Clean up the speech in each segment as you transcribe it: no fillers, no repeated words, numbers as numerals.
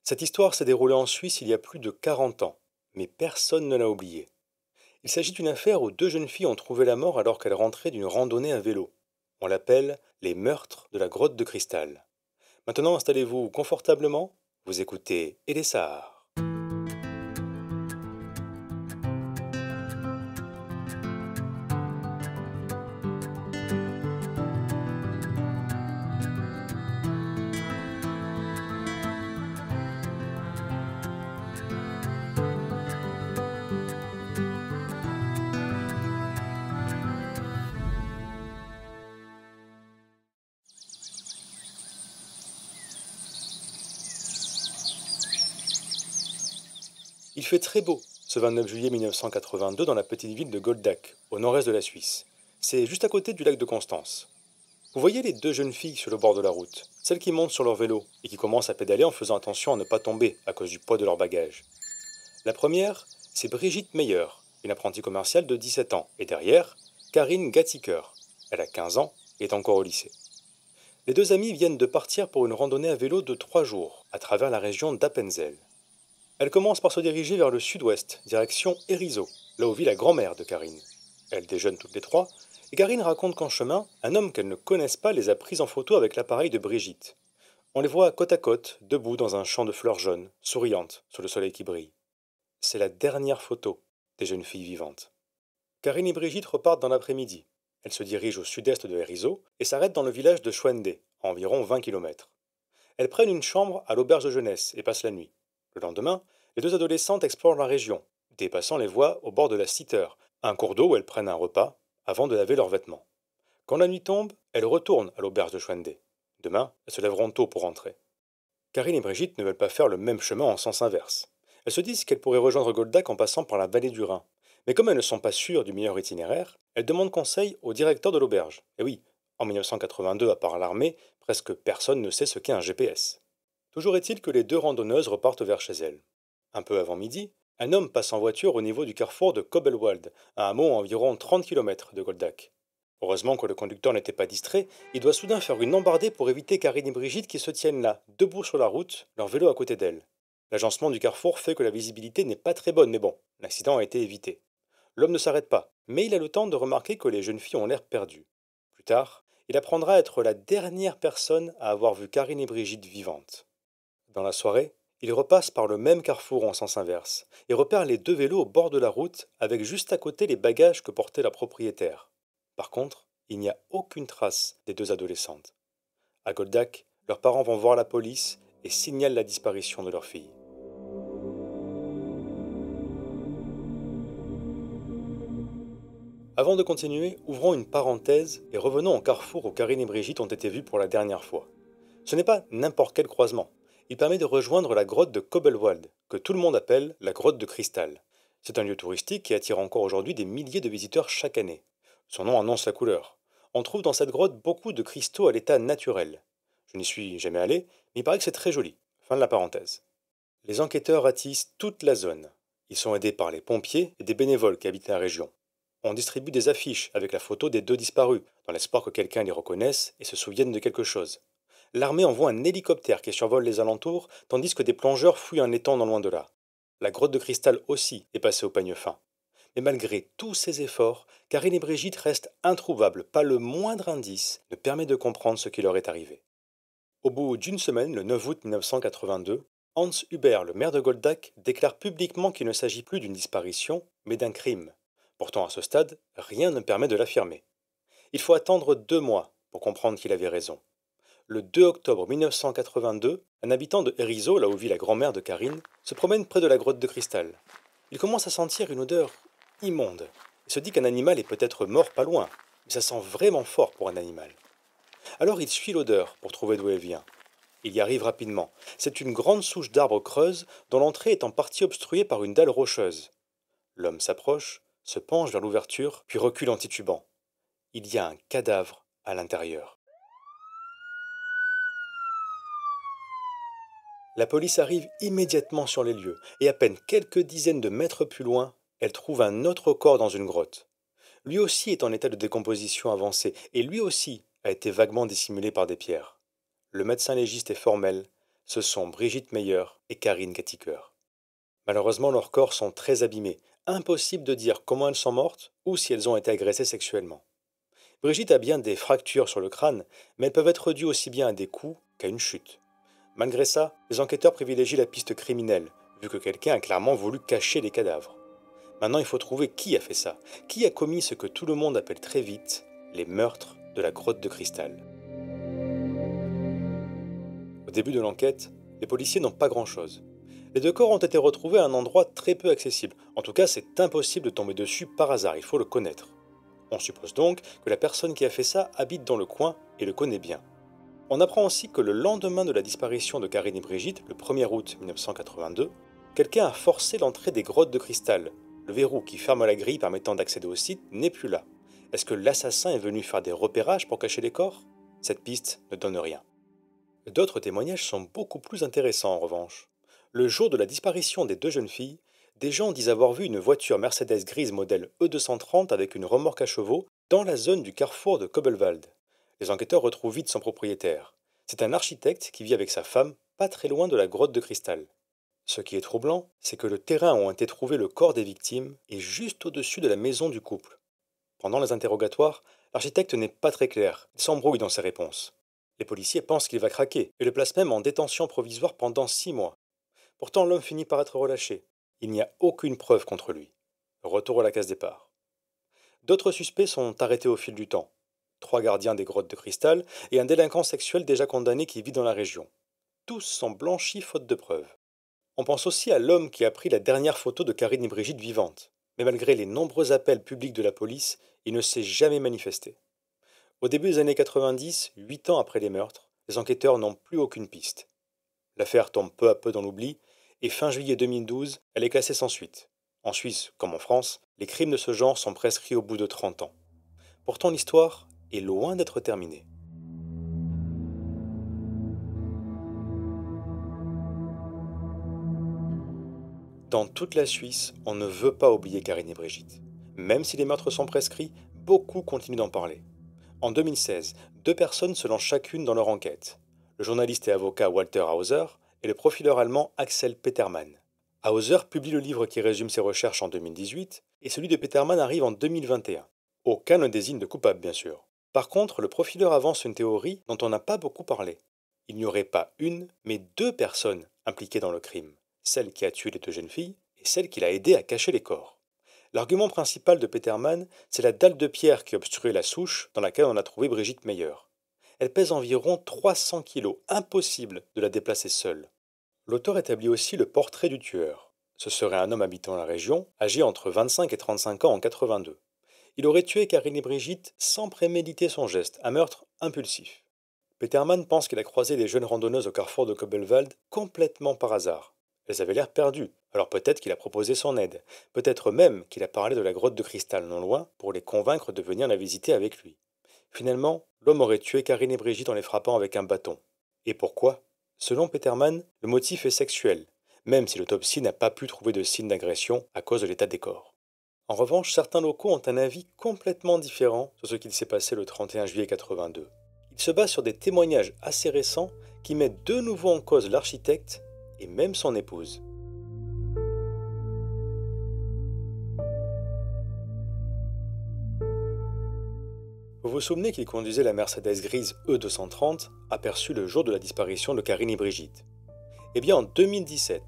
Cette histoire s'est déroulée en Suisse il y a plus de 40 ans, mais personne ne l'a oubliée. Il s'agit d'une affaire où deux jeunes filles ont trouvé la mort alors qu'elles rentraient d'une randonnée à vélo. On l'appelle les meurtres de la grotte de cristal. Maintenant, installez-vous confortablement, vous écoutez Elessar. Il fait très beau ce 29 juillet 1982 dans la petite ville de Goldach, au nord-est de la Suisse. C'est juste à côté du lac de Constance. Vous voyez les deux jeunes filles sur le bord de la route, celles qui montent sur leur vélo et qui commencent à pédaler en faisant attention à ne pas tomber à cause du poids de leur bagage. La première, c'est Brigitte Meyer, une apprentie commerciale de 17 ans, et derrière, Karine Gatziker. Elle a 15 ans et est encore au lycée. Les deux amies viennent de partir pour une randonnée à vélo de 3 jours, à travers la région d'Appenzell. Elles commencent par se diriger vers le sud-ouest, direction Erizo, là où vit la grand-mère de Karine. Elles déjeunent toutes les trois, et Karine raconte qu'en chemin, un homme qu'elles ne connaissent pas les a prises en photo avec l'appareil de Brigitte. On les voit côte à côte, debout dans un champ de fleurs jaunes, souriantes, sous le soleil qui brille. C'est la dernière photo des jeunes filles vivantes. Karine et Brigitte repartent dans l'après-midi. Elles se dirigent au sud-est de Erizo et s'arrêtent dans le village de Schwende, à environ 20 km. Elles prennent une chambre à l'auberge de jeunesse et passent la nuit. Le lendemain, les deux adolescentes explorent la région, dépassant les voies au bord de la Sitter, un cours d'eau où elles prennent un repas avant de laver leurs vêtements. Quand la nuit tombe, elles retournent à l'auberge de Schwende. Demain, elles se lèveront tôt pour rentrer. Karine et Brigitte ne veulent pas faire le même chemin en sens inverse. Elles se disent qu'elles pourraient rejoindre Goldach en passant par la vallée du Rhin. Mais comme elles ne sont pas sûres du meilleur itinéraire, elles demandent conseil au directeur de l'auberge. Et oui, en 1982, à part l'armée, presque personne ne sait ce qu'est un GPS. Toujours est-il que les deux randonneuses repartent vers chez elles. Un peu avant midi, un homme passe en voiture au niveau du carrefour de Kobelwald, un hameau à environ 30 km de Goldach. Heureusement que le conducteur n'était pas distrait, il doit soudain faire une embardée pour éviter Karine et Brigitte qui se tiennent là, debout sur la route, leur vélo à côté d'elles. L'agencement du carrefour fait que la visibilité n'est pas très bonne, mais bon, l'accident a été évité. L'homme ne s'arrête pas, mais il a le temps de remarquer que les jeunes filles ont l'air perdues. Plus tard, il apprendra à être la dernière personne à avoir vu Karine et Brigitte vivantes. Dans la soirée, il repasse par le même carrefour en sens inverse et repère les deux vélos au bord de la route avec juste à côté les bagages que portait la propriétaire. Par contre, il n'y a aucune trace des deux adolescentes. À Goldach, leurs parents vont voir la police et signalent la disparition de leur fille. Avant de continuer, ouvrons une parenthèse et revenons au carrefour où Karine et Brigitte ont été vues pour la dernière fois. Ce n'est pas n'importe quel croisement. Il permet de rejoindre la grotte de Kobelwald, que tout le monde appelle la grotte de cristal. C'est un lieu touristique qui attire encore aujourd'hui des milliers de visiteurs chaque année. Son nom annonce la couleur. On trouve dans cette grotte beaucoup de cristaux à l'état naturel. Je n'y suis jamais allé, mais il paraît que c'est très joli. Fin de la parenthèse. Les enquêteurs attissent toute la zone. Ils sont aidés par les pompiers et des bénévoles qui habitent la région. On distribue des affiches avec la photo des deux disparus, dans l'espoir que quelqu'un les reconnaisse et se souvienne de quelque chose. L'armée envoie un hélicoptère qui survole les alentours, tandis que des plongeurs fouillent un étang non loin de là. La grotte de cristal aussi est passée au peigne fin. Mais malgré tous ces efforts, Karine et Brigitte restent introuvables, pas le moindre indice ne permet de comprendre ce qui leur est arrivé. Au bout d'une semaine, le 9 août 1982, Hans Huber, le maire de Goldach, déclare publiquement qu'il ne s'agit plus d'une disparition, mais d'un crime. Pourtant, à ce stade, rien ne permet de l'affirmer. Il faut attendre 2 mois pour comprendre qu'il avait raison. Le 2 octobre 1982, un habitant de Erizo, là où vit la grand-mère de Karine, se promène près de la grotte de cristal. Il commence à sentir une odeur immonde. Il se dit qu'un animal est peut-être mort pas loin, mais ça sent vraiment fort pour un animal. Alors il suit l'odeur pour trouver d'où elle vient. Il y arrive rapidement. C'est une grande souche d'arbre creuse dont l'entrée est en partie obstruée par une dalle rocheuse. L'homme s'approche, se penche vers l'ouverture, puis recule en titubant. Il y a un cadavre à l'intérieur. La police arrive immédiatement sur les lieux, et à peine quelques dizaines de mètres plus loin, elle trouve un autre corps dans une grotte. Lui aussi est en état de décomposition avancée, et lui aussi a été vaguement dissimulé par des pierres. Le médecin légiste est formel, Ce sont Brigitte Meyer et Karine Gatiker. Malheureusement, leurs corps sont très abîmés. Impossible de dire comment elles sont mortes ou si elles ont été agressées sexuellement. Brigitte a bien des fractures sur le crâne, mais elles peuvent être dues aussi bien à des coups qu'à une chute. Malgré ça, les enquêteurs privilégient la piste criminelle, vu que quelqu'un a clairement voulu cacher les cadavres. Maintenant, il faut trouver qui a fait ça, qui a commis ce que tout le monde appelle très vite les meurtres de la grotte de cristal. Au début de l'enquête, les policiers n'ont pas grand-chose. Les deux corps ont été retrouvés à un endroit très peu accessible. En tout cas, c'est impossible de tomber dessus par hasard, il faut le connaître. On suppose donc que la personne qui a fait ça habite dans le coin et le connaît bien. On apprend aussi que le lendemain de la disparition de Karine et Brigitte, le 1er août 1982, quelqu'un a forcé l'entrée des grottes de cristal. Le verrou qui ferme la grille permettant d'accéder au site n'est plus là. Est-ce que l'assassin est venu faire des repérages pour cacher les corps? Cette piste ne donne rien. D'autres témoignages sont beaucoup plus intéressants en revanche. Le jour de la disparition des deux jeunes filles, des gens disent avoir vu une voiture Mercedes grise modèle E230 avec une remorque à chevaux dans la zone du carrefour de Kobelwald. Les enquêteurs retrouvent vite son propriétaire. C'est un architecte qui vit avec sa femme, pas très loin de la grotte de cristal. Ce qui est troublant, c'est que le terrain où ont été trouvés le corps des victimes est juste au-dessus de la maison du couple. Pendant les interrogatoires, l'architecte n'est pas très clair, il s'embrouille dans ses réponses. Les policiers pensent qu'il va craquer et le placent même en détention provisoire pendant 6 mois. Pourtant, l'homme finit par être relâché. Il n'y a aucune preuve contre lui. Retour à la case départ. D'autres suspects sont arrêtés au fil du temps. 3 gardiens des grottes de cristal et un délinquant sexuel déjà condamné qui vit dans la région. Tous sont blanchis faute de preuves. On pense aussi à l'homme qui a pris la dernière photo de Karine et Brigitte vivantes. Mais malgré les nombreux appels publics de la police, il ne s'est jamais manifesté. Au début des années 90, 8 ans après les meurtres, les enquêteurs n'ont plus aucune piste. L'affaire tombe peu à peu dans l'oubli, et fin juillet 2012, elle est classée sans suite. En Suisse, comme en France, les crimes de ce genre sont prescrits au bout de 30 ans. Pourtant l'histoire est loin d'être terminée. Dans toute la Suisse, on ne veut pas oublier Karine et Brigitte. Même si les meurtres sont prescrits, beaucoup continuent d'en parler. En 2016, 2 personnes se lancent chacune dans leur enquête. Le journaliste et avocat Walter Hauser et le profileur allemand Axel Petermann. Hauser publie le livre qui résume ses recherches en 2018 et celui de Petermann arrive en 2021. Aucun ne désigne de coupable, bien sûr. Par contre, le profileur avance une théorie dont on n'a pas beaucoup parlé. Il n'y aurait pas une, mais 2 personnes impliquées dans le crime. Celle qui a tué les 2 jeunes filles et celle qui l'a aidé à cacher les corps. L'argument principal de Petermann, c'est la dalle de pierre qui obstruait la souche dans laquelle on a trouvé Brigitte Meyer. Elle pèse environ 300 kilos, impossible de la déplacer seule. L'auteur établit aussi le portrait du tueur. Ce serait un homme habitant la région, âgé entre 25 et 35 ans en 82. Il aurait tué Karine et Brigitte sans préméditer son geste, un meurtre impulsif. Petermann pense qu'il a croisé les jeunes randonneuses au carrefour de Kobelwald complètement par hasard. Elles avaient l'air perdues, alors peut-être qu'il a proposé son aide, peut-être même qu'il a parlé de la grotte de cristal non loin pour les convaincre de venir la visiter avec lui. Finalement, l'homme aurait tué Karine et Brigitte en les frappant avec un bâton. Et pourquoi? Selon Petermann, le motif est sexuel, même si l'autopsie n'a pas pu trouver de signes d'agression à cause de l'état des corps. En revanche, certains locaux ont un avis complètement différent sur ce qu'il s'est passé le 31 juillet 82. Ils se basent sur des témoignages assez récents qui mettent de nouveau en cause l'architecte et même son épouse. Vous vous souvenez qu'il conduisait la Mercedes grise E230, aperçue le jour de la disparition de Karine et Brigitte? Eh bien, en 2017,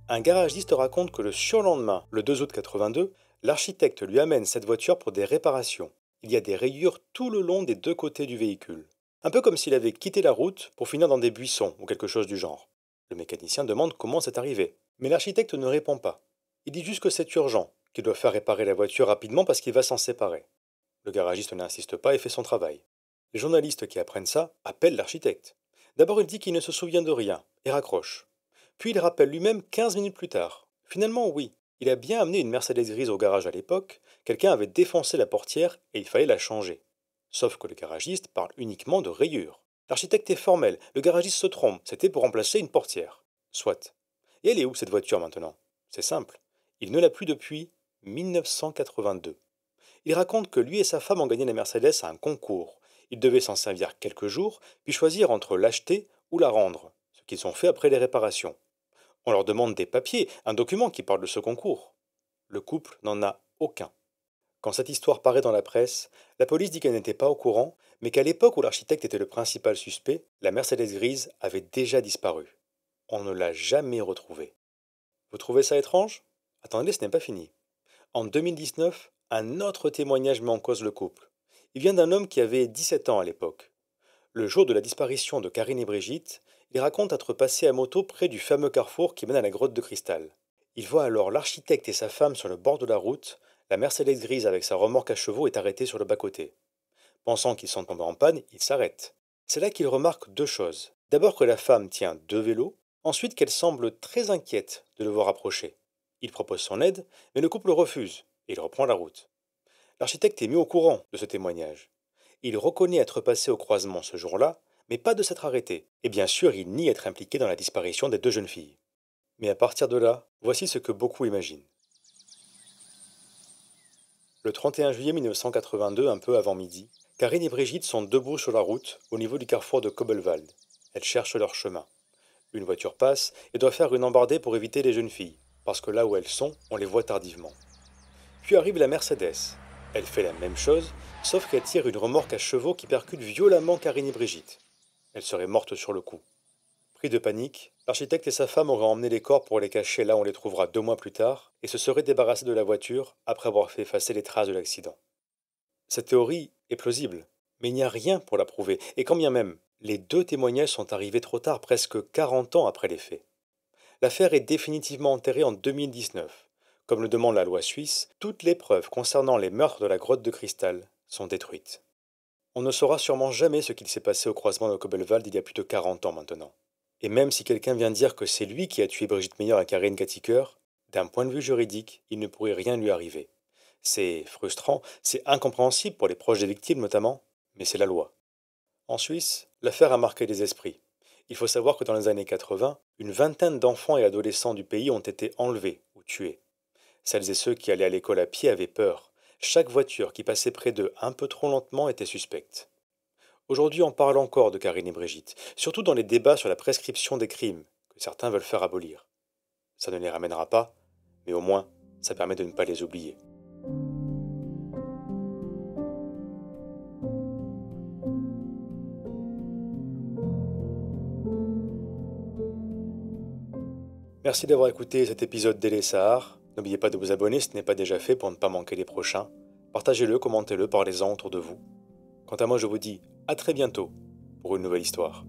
un garagiste raconte que le surlendemain, le 2 août 82, l'architecte lui amène cette voiture pour des réparations. Il y a des rayures tout le long des 2 côtés du véhicule. Un peu comme s'il avait quitté la route pour finir dans des buissons ou quelque chose du genre. Le mécanicien demande comment c'est arrivé, mais l'architecte ne répond pas. Il dit juste que c'est urgent, qu'il doit faire réparer la voiture rapidement parce qu'il va s'en séparer. Le garagiste n'insiste pas et fait son travail. Les journalistes qui apprennent ça appellent l'architecte. D'abord il dit qu'il ne se souvient de rien et raccroche. Puis il rappelle lui-même 15 minutes plus tard. Finalement oui, il a bien amené une Mercedes grise au garage à l'époque, quelqu'un avait défoncé la portière et il fallait la changer. Sauf que le garagiste parle uniquement de rayures. L'architecte est formel, le garagiste se trompe, c'était pour remplacer une portière. Soit. Et elle est où cette voiture maintenant? C'est simple, il ne l'a plus depuis 1982. Il raconte que lui et sa femme ont gagné la Mercedes à un concours. Ils devaient s'en servir quelques jours, puis choisir entre l'acheter ou la rendre. ce qu'ils ont fait après les réparations. On leur demande des papiers, un document qui parle de ce concours. Le couple n'en a aucun. Quand cette histoire paraît dans la presse, la police dit qu'elle n'était pas au courant, mais qu'à l'époque où l'architecte était le principal suspect, la Mercedes grise avait déjà disparu. On ne l'a jamais retrouvée. Vous trouvez ça étrange? Attendez, ce n'est pas fini. En 2019, un autre témoignage met en cause le couple. Il vient d'un homme qui avait 17 ans à l'époque. Le jour de la disparition de Karine et Brigitte, il raconte être passé à moto près du fameux carrefour qui mène à la grotte de cristal. Il voit alors l'architecte et sa femme sur le bord de la route. La Mercedes grise avec sa remorque à chevaux est arrêtée sur le bas-côté. Pensant qu'ils sont tombés en panne, il s'arrête. C'est là qu'il remarque deux choses. D'abord que la femme tient deux vélos, ensuite qu'elle semble très inquiète de le voir approcher. Il propose son aide, mais le couple refuse, et il reprend la route. L'architecte est mis au courant de ce témoignage. Il reconnaît être passé au croisement ce jour-là, mais pas de s'être arrêté, et bien sûr il nie être impliqué dans la disparition des deux jeunes filles. Mais à partir de là, voici ce que beaucoup imaginent. Le 31 juillet 1982, un peu avant midi, Karine et Brigitte sont debout sur la route, au niveau du carrefour de Kobelwald. Elles cherchent leur chemin. Une voiture passe et doit faire une embardée pour éviter les jeunes filles, parce que là où elles sont, on les voit tardivement. Puis arrive la Mercedes. Elle fait la même chose, sauf qu'elle tire une remorque à chevaux qui percute violemment Karine et Brigitte. Elles seraient mortes sur le coup. Pris de panique, l'architecte et sa femme auraient emmené les corps pour les cacher là où on les trouvera 2 mois plus tard, et se seraient débarrassés de la voiture après avoir fait effacer les traces de l'accident. Cette théorie est plausible, mais il n'y a rien pour la prouver, et quand bien même, les deux témoignages sont arrivés trop tard, presque 40 ans après les faits. L'affaire est définitivement enterrée en 2019. Comme le demande la loi suisse, toutes les preuves concernant les meurtres de la grotte de cristal sont détruites. On ne saura sûrement jamais ce qu'il s'est passé au croisement de Kobelwald il y a plus de 40 ans maintenant. Et même si quelqu'un vient dire que c'est lui qui a tué Brigitte Meyer et Karine Katiker, d'un point de vue juridique, il ne pourrait rien lui arriver. C'est frustrant, c'est incompréhensible pour les proches des victimes notamment, mais c'est la loi. En Suisse, l'affaire a marqué les esprits. Il faut savoir que dans les années 80, une vingtaine d'enfants et adolescents du pays ont été enlevés ou tués. Celles et ceux qui allaient à l'école à pied avaient peur. Chaque voiture qui passait près d'eux un peu trop lentement était suspecte. Aujourd'hui, on parle encore de Karine et Brigitte, surtout dans les débats sur la prescription des crimes, que certains veulent faire abolir. Ça ne les ramènera pas, mais au moins, ça permet de ne pas les oublier. Merci d'avoir écouté cet épisode d'Ele Sahar. N'oubliez pas de vous abonner si ce n'est pas déjà fait pour ne pas manquer les prochains. Partagez-le, commentez-le, parlez-en autour de vous. Quant à moi, je vous dis à très bientôt pour une nouvelle histoire.